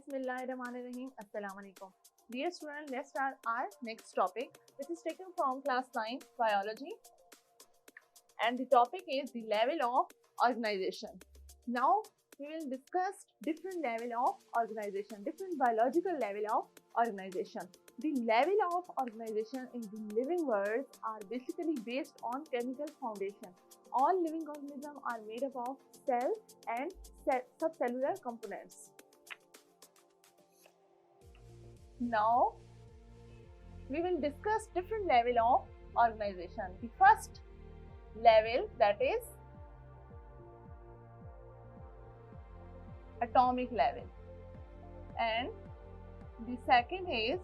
Bismillahirrahmanirrahim. Assalamu alaikum. Dear student, let's start our next topic, which is taken from class 9 biology, and the topic is the level of organization. Now we will discuss different level of organization, different biological level of organization. The level of organization in the living world are basically based on chemical foundation. All living organisms are made up of cell and subcellular components. Now we will discuss different level of organization. The first level, that is atomic level, and the second is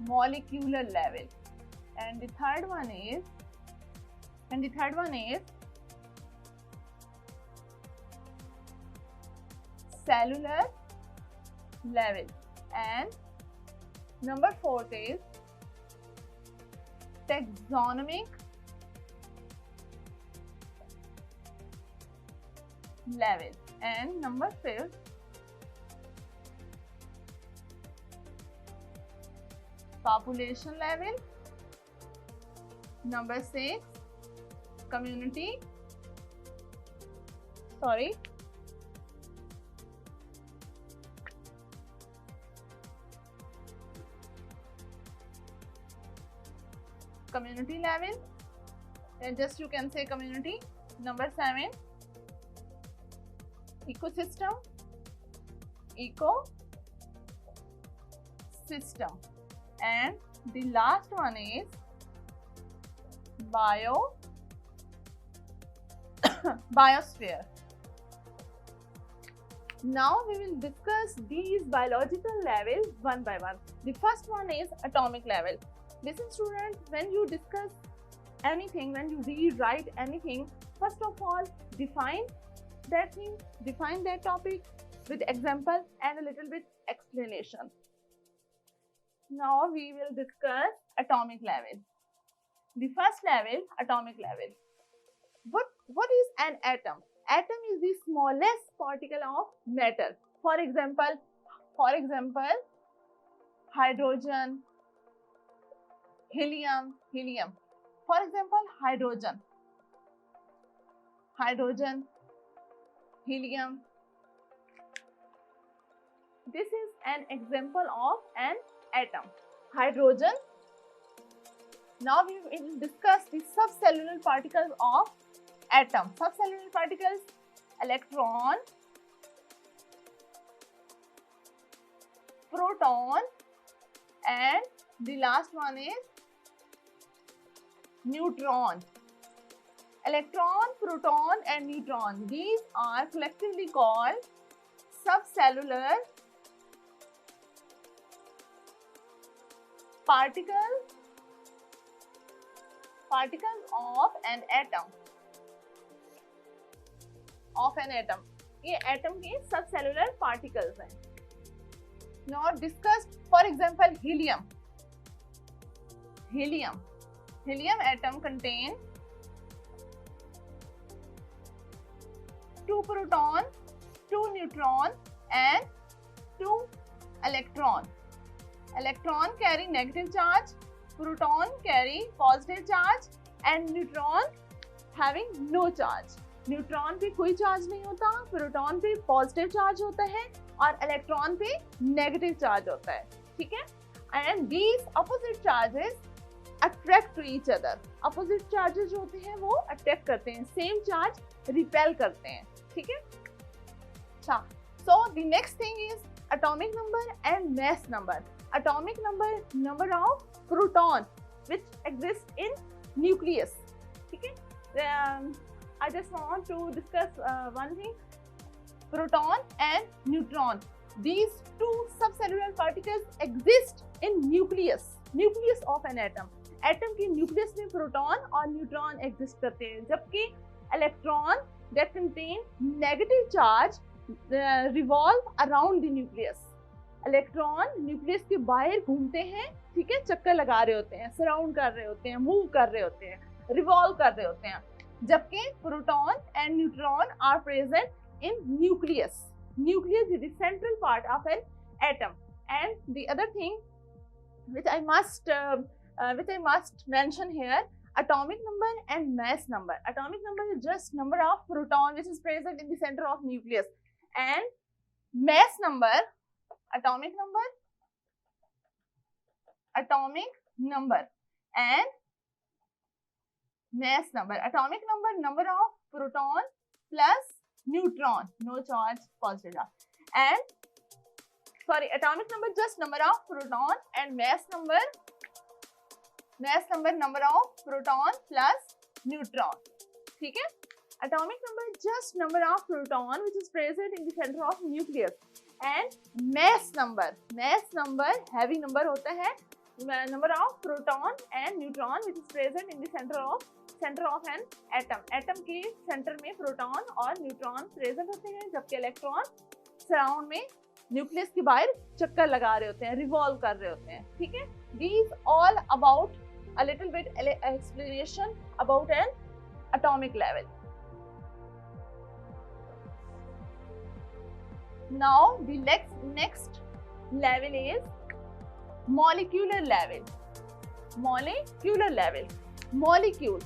molecular level, and the third one is cellular level, and number 4 is taxonomic level, and number 5 population level, number 6 community level, and just you can say community. Number 7 ecosystem, and the last one is biosphere. Now we will discuss these biological levels one by one. The first one is atomic level. Listen students, when you discuss anything, when you rewrite anything, first of all define that thing, define that topic with example and a little bit explanation. Now we will discuss atomic level. The first level, atomic level. What is an atom? Atom is the smallest particle of matter. For example, hydrogen, helium. For example, hydrogen, helium. This is an example of an atom, hydrogen. Now we will discuss the subcellular particles of atom. Subcellular particles: electron, proton, and the last one is neutron. Electron, proton and neutron, these are collectively called subcellular particles of an atom. ये atom के सबसेलुलर particles हैं. Now discussed, for example, helium atom contain 2 proton, 2 neutron and 2 electron. Electron carry negative charge, proton carry positive charge and neutron having no charge. Neutron पे कोई charge नहीं होता, proton पे positive charge होता है और इलेक्ट्रॉन पे नेगेटिव चार्ज होता है. ठीक है. And these opposite charges attract to each other. Opposite charges जो होते हैं वो अट्रैक्ट करते हैं, सेम चार्ज रिपेल करते हैं. ठीक है. अच्छा, so the next thing is atomic number and mass number. Atomic number of proton which exist in nucleus. ठीक है. I just want to discuss one thing: proton and neutron. These two subcellular particles exist in nucleus of an atom. Atom के nucleus में proton और neutron exist करते हैं, जबकि electron that contain negative charge revolve around the nucleus. Electron nucleus के बाहर घूमते हैं. ठीक है, चक्कर लगा रहे होते हैं, सराउंड कर रहे होते हैं, मूव कर रहे होते हैं, रिवॉल्व कर रहे होते हैं. जबकि proton and neutron are present in nucleus. Nucleus is the central part of an atom. And the other thing which I must mention here, atomic number and mass number. Atomic number is just number of proton which is present in the center of nucleus, and mass number, atomic number and mass number. Atomic number, number of proton plus neutron, no charge, positive charge. And sorry, atomic number just number of proton, and mass number number of proton plus neutron. ठीक है? Atomic number just number of proton which is present in the center of nucleus, and mass number heavy number होता है, number of proton and neutron which is present in the center of an atom. Atom के center में proton और neutron present होते हैं, जबकि electron surround में nucleus के बाहर चक्कर लगा रहे होते हैं, रिवॉल्व कर रहे होते हैं. ठीक है? These all about a little bit explanation about an atomic level. Now the next level is molecular level. Molecule.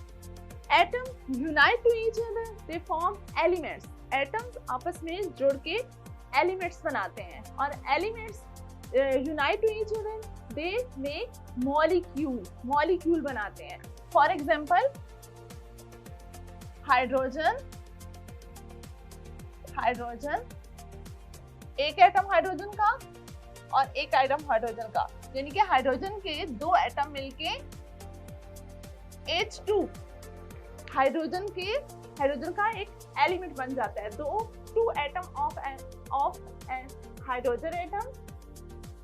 Atoms unite to each other, they form elements. Atoms आपस में जुड़ के elements बनाते हैं, और elements unite to each other, they make molecule बनाते हैं. For example, hydrogen, एक एटम हाइड्रोजन का और एक एटम हाइड्रोजन का, यानी कि हाइड्रोजन के दो एटम मिलके H2 हाइड्रोजन का एक एलिमेंट बन जाता है. Two atom of an hydrogen atom,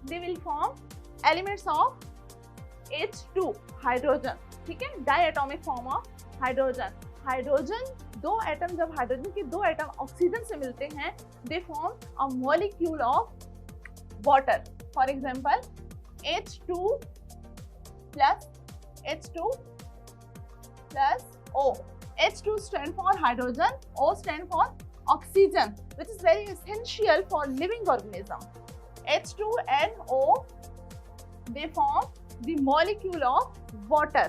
they will form elements of H2 hydrogen. ठीक है? डायएटॉमिक फॉर्म ऑफ हाइड्रोजन दो एटम, जब हाइड्रोजन के दो एटम ऑक्सीजन से मिलते हैं, they form a molecule of water. For example H2 plus O. H2 stand for hydrogen, O stand for oxygen, which is very essential for living organism. H2 and O, they form the molecule of water.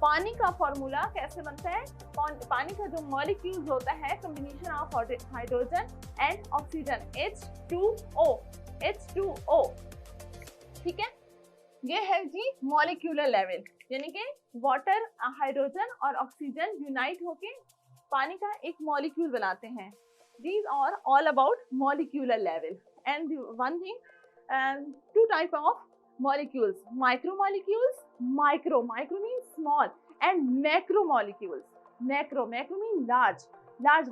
पानी का formula कैसे बनता है? पानी का जो molecules होता है, combination of hydrogen and oxygen, H2O. ठीक है? ये है जी मॉलिक्यूलर लेवल, यानी कि वाटर, हाइड्रोजन और ऑक्सीजन यूनाइट होके पानी का एक मॉलिक्यूल बनाते हैं. These are all about molecular level. And one thing, two type of molecules: micromolecules, micro means small, and macromolecules. Macro means large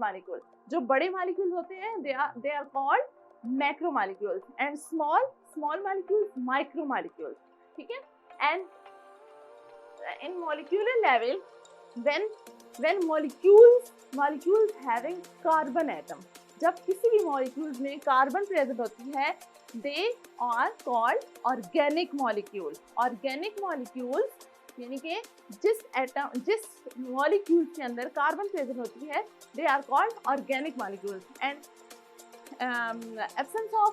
molecules. जो बड़े molecules होते हैं, they are called macromolecules, and small molecules, micromolecules. ठीक है? And in molecular level, when molecules having carbon atom, जब किसी भी molecules में कार्बन प्रेजेंट होती है, they are called organic molecules. Organic molecules यानी कि जिस molecules के अंदर कार्बन प्रेजेंट होती है, they are called organic molecules. And absence of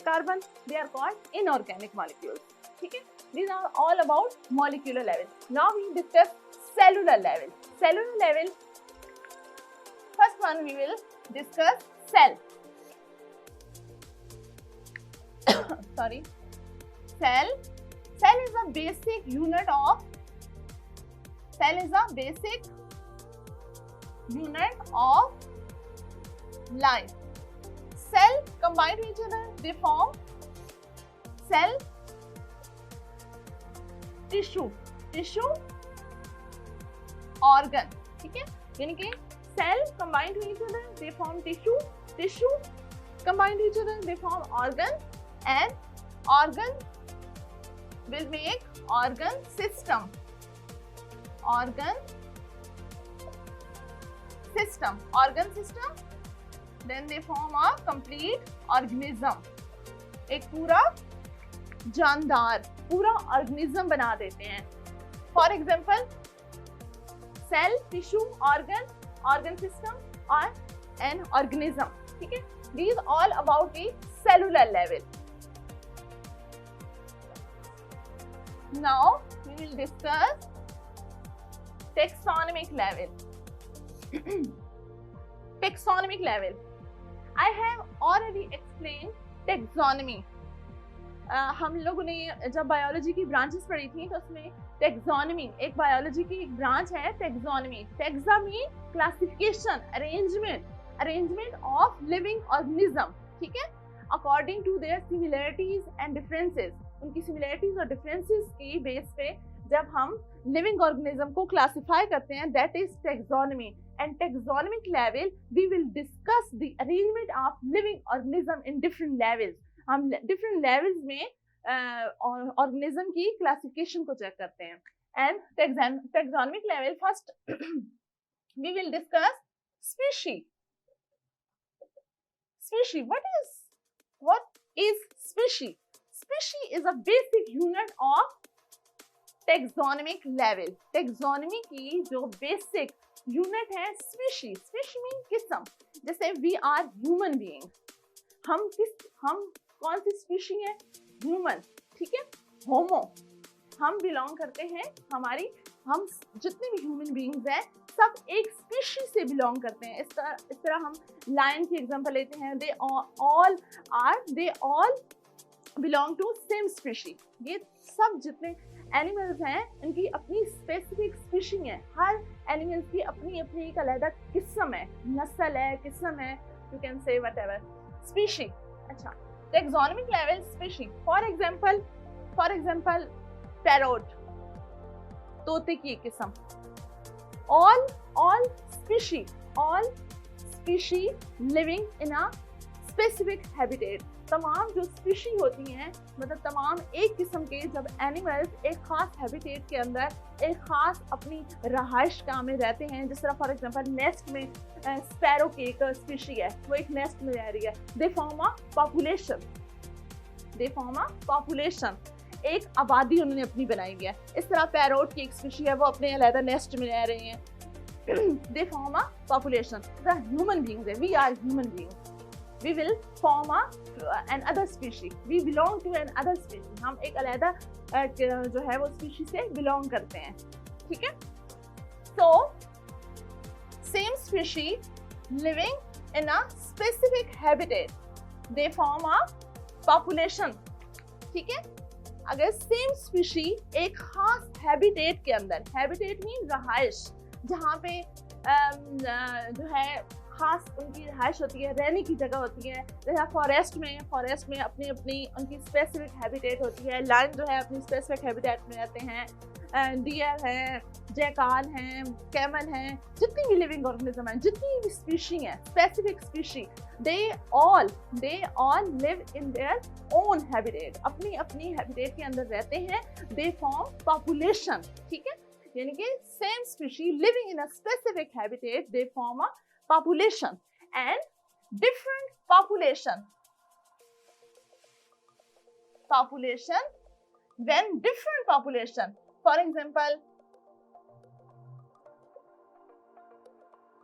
carbon, they are called inorganic molecules. ठीक है? These are all about molecular level. Now we discuss cellular level. First one we will discuss cell. Sorry. Cell is a basic unit of life. Cell combine to each other, they form cell, tissue, organ. ठीक है? यानी कि cell combine to each other, they form tissue combine to each other, they form organ, and organ will make organ system, then they form a complete organism. एक पूरा जानदार पूरा organism बना देते हैं. For example cell, tissue, organ system or an organism. ठीक है, these all about the cellular level. Now we will discuss taxonomic level. Taxonomic level. I have already explained taxonomy. हम लोगों ने जब बायोलॉजी की ब्रांचेस पढ़ी थी तो उसमें टैक्सोनॉमी एक बायोलॉजी की एक ब्रांच है. Taxonomy, taxa mean classification, arrangement of living organism. ठीक है, according to their similarities and differences. उनकी सिमिलरिटीज और डिफरेंसेस की बेस पे जब हम लिविंग ऑर्गेनिज्म को क्लासिफाई करते हैं, that is taxonomy. And taxonomic level we will discuss the arrangement of living organism in different levels. हम डिफरेंट लेवल्स में ऑर्गेनिज्म की क्लासिफिकेशन को चेक करते हैं. And taxonomic level first we will discuss species. What is species? Species is a basic unit of taxonomic level. Taxonomy की जो basic unit है species. Species mean किस्म. जैसे we are human beings. हम कौन सी स्पीशी है? ह्यूमन. ठीक है, होमो. हम बिलोंग करते हैं, हम जितने भी ह्यूमन बीइंग्स हैं सब एक स्पीशी से बिलोंग करते हैं. इस तरह हम लायन की एग्जांपल लेते हैं. They all belong to same species. ये सब जितने एनिमल्स हैं इनकी अपनी स्पेसिफिक स्पीशी है. हर एनिमल्स की अपनी अपनी एक अलग किस्म है, नस्ल है, किस्म है, you can say whatever. Species. अच्छा, taxonomic level species. For example, parrot, तोते की एक किस्म. All species living in a specific habitat. तमाम जो स्पीशी होती हैं, मतलब तमाम एक किस्म के जब एनिमल्स एक खास हैबिटेट के अंदर एक खास अपनी रहाइश गाह में रहते हैं. जिस तरह फॉर एग्जांपल नेस्ट में स्पैरो की एक स्पीशी है, वो एक नेस्ट में रह रही है. दे फॉर्म अ पॉपुलेशन. एक आबादी उन्होंने अपनी बनाई है. इस तरह पैरोट की एक स्पीशी है, वो अपने अलग नेस्ट में रह रहे हैं. They form a population. The human beings है, we are human beings. We will form an other species. We belong to an other species. हम एक अलग जो है वो species से belong करते हैं. ठीक है? So same species living in a specific habitat. They form a population. ठीक है? अगर same species एक खास habitat के अंदर, habitat means रहाइश, जहाँ पे जो है खास उनकी रहाइश होती है, रहने की जगह होती है. जैसे फॉरेस्ट में अपनी उनकी स्पेसिफिक हैबिटेट होती है. लायन जो है अपनी स्पेसिफिक हैबिटेट में रहते हैं. डियर हैं, जैकाल हैं, कैमल हैं, जितनी भी लिविंग ऑर्गेनिज्म हैं, जितनी भी स्पीशी हैं, specific species, they all live in their own habitat. अपनी हैबिटेट के अंदर रहते हैं. They form population. ठीक है, यानी कि same species living in a specific habitat, they form a population. And different population when different population, for example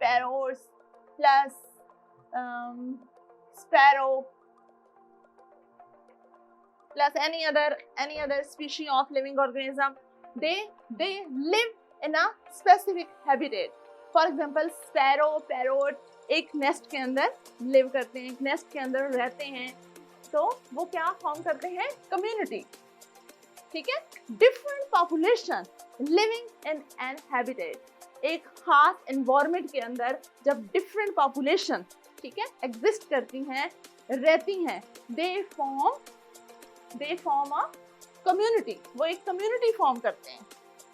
parrots plus sparrow plus any other species of living organism, they live in a specific habitat. For example sparrow, parrot एक nest के अंदर live करते हैं, एक nest के अंदर रहते हैं. तो वो क्या फॉर्म करते हैं? कम्युनिटी. ठीक है, different population living in an habitat. एक खास एनवायरनमेंट के अंदर जब डिफरेंट पॉपुलेशन, ठीक है, एग्जिस्ट करती हैं, रहती हैं, दे फॉर्म अ कम्युनिटी. वो एक कम्युनिटी फॉर्म करते हैं.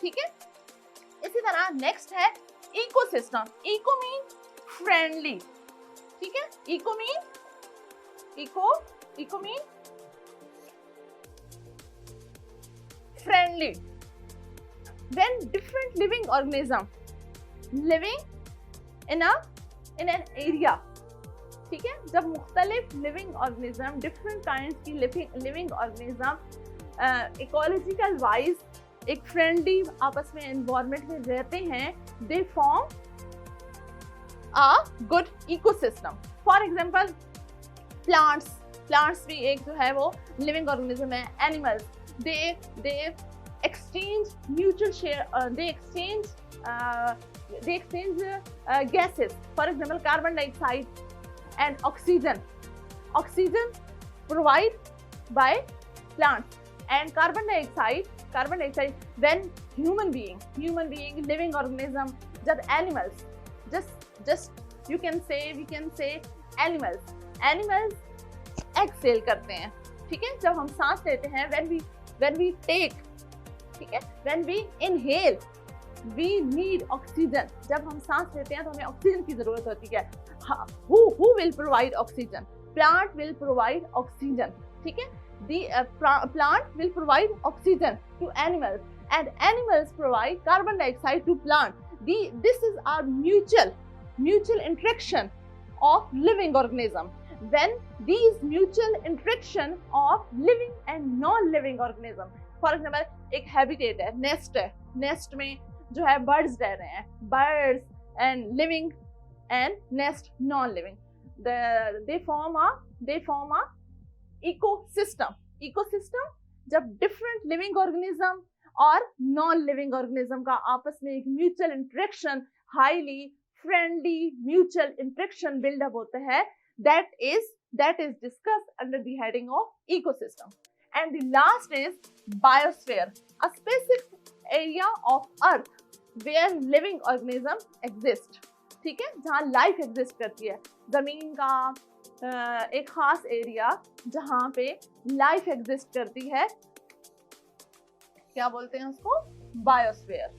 ठीक है, इसी तरह नेक्स्ट है इकोसिस्टम. Eco mean friendly. ठीक है, eco mean friendly. When different living organism living in an area. ठीक है, जब मुख्तलिफ लिविंग ऑर्गेनिज्म, डिफरेंट काइंड्स की लिविंग ऑर्गेनिज्म इकोलॉजिकल वाइज एक फ्रेंडली आपस में एनवायरमेंट में रहते हैं, they form a good ecosystem. For example plants भी एक जो है वो लिविंग ऑर्गेनिज्म है। Animals they exchange mutual share, they exchange gases, for example carbon dioxide and oxygen provided by plants, and carbon dioxide when human being living organism, जब animals just we can say animals exhale करते हैं, ठीक है, जब हम सांस लेते हैं when we take, ठीक है, when we inhale we need oxygen, जब हम सांस लेते हैं तो हमें ऑक्सीजन की जरूरत होती है। who will provide oxygen? Plant will provide oxygen, ठीक है, the plant will provide oxygen to animals and animals provide carbon dioxide to plant. This is our mutual interaction of living organism. When these mutual interaction of living and non-living organism, for example एक habitat है, nest में जो है birds रह रहे हैं, birds and living and nest non-living, they form a ecosystem जब different living organism और non-living organism का आपस में एक mutual interaction, highly friendly mutual interaction build up होता है, that is discussed under the heading of ecosystem. And the last is biosphere, a specific area of earth where living organism exist, ठीक है, जहाँ life exist करती है, जमीन का एक खास एरिया जहाँ पे life exist करती है, क्या बोलते हैं उसको? Biosphere.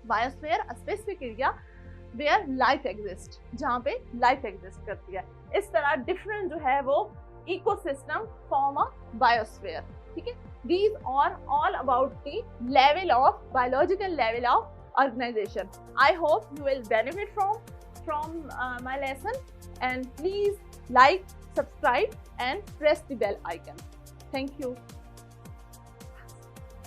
Biosphere a specific area where life exist, जहाँ पे life exist करती है। इस तरह different जो है वो ecosystem form a biosphere, ठीक है। These are all about the level of biological level of organization. I hope you will benefit from my lesson, and please like, subscribe and press the bell icon. Thank you.